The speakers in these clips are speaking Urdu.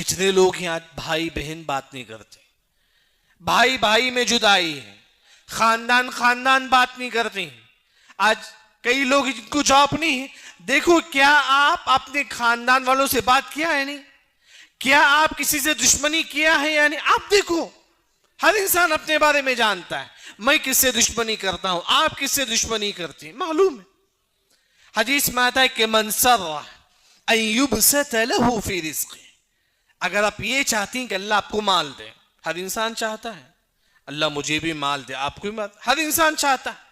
کتنے لوگ ہیں آج بھائی بہن بات نہیں کرتے، بھائی بھائی میں جدائی ہے، خاندان خاندان بات نہیں کرتے ہیں. آج کئی لوگ جن کو جاب نہیں ہے، دیکھو کیا آپ اپنے خاندان والوں سے بات کیا ہے؟ نہیں. کیا آپ کسی سے دشمنی کیا ہے؟ یعنی آپ دیکھو، ہر انسان اپنے بارے میں جانتا ہے، میں کس سے دشمنی کرتا ہوں، آپ کس سے دشمنی کرتے ہیں، معلوم ہے. حدیث میں آتا ہے کہ من سر ان یبسط لہ فی رزقہ، اگر آپ یہ چاہتی ہیں کہ اللہ آپ کو مال دے، ہر انسان چاہتا ہے اللہ مجھے بھی مال دے، آپ کو بھی مال، ہر انسان چاہتا ہے.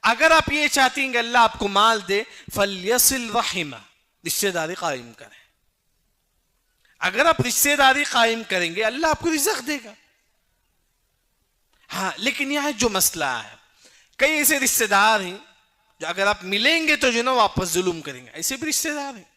اگر آپ یہ چاہتی ہیں کہ اللہ آپ کو مال دے، فلیصل رحمہ، رشتہ داری قائم کریں. اگر آپ رشتہ داری قائم کریں گے اللہ آپ کو رزق دے گا. ہاں لیکن یہاں جو مسئلہ ہے، کئی ایسے رشتہ دار ہیں جو اگر آپ ملیں گے تو جو نا واپس ظلم کریں گے. ایسے بھی رشتہ دار ہیں،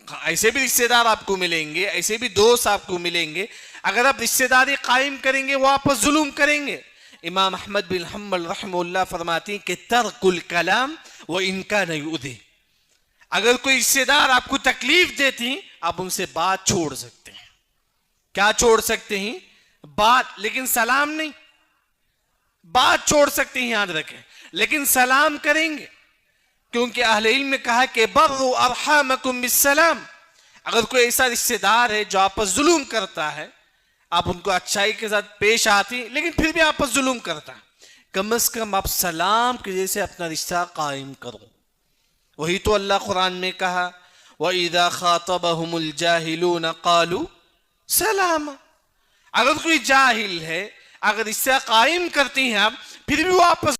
ایسے بھی رشتہ دار آپ کو ملیں گے، ایسے بھی دوست آپ کو ملیں گے، اگر آپ رشتہ داری قائم کریں گے واپس ظلم کریں گے. امام احمد بن حنبل رحمہ اللہ فرماتے ہیں کہ ترک الکلام وان کان یؤذی، اگر کوئی رشتہ دار آپ کو تکلیف دیتی ہیں آپ ان سے بات چھوڑ سکتے ہیں. کیا چھوڑ سکتے ہیں؟ بات، لیکن سلام نہیں. بات چھوڑ سکتے ہیں یاد رکھیں، لیکن سلام کریں گے، کیونکہ اہل علم نے کہا کہ بروا ارحامکم بالسلام. اگر کوئی ایسا رشتہ دار ہے جو آپس ظلم کرتا ہے، آپ ان کو اچھائی کے ساتھ پیش آتی لیکن پھر بھی آپس ظلم کرتا ہے، کم از کم آپ سلام کے جیسے اپنا رشتہ قائم کرو. وہی تو اللہ قرآن میں کہا وَإِذَا خَاطَبَهُمُ الْجَاهِلُونَ قَالُوا سَلَامًا. اگر کوئی جاہل ہے، اگر رشتہ قائم کرتی ہیں آپ پھر بھی واپس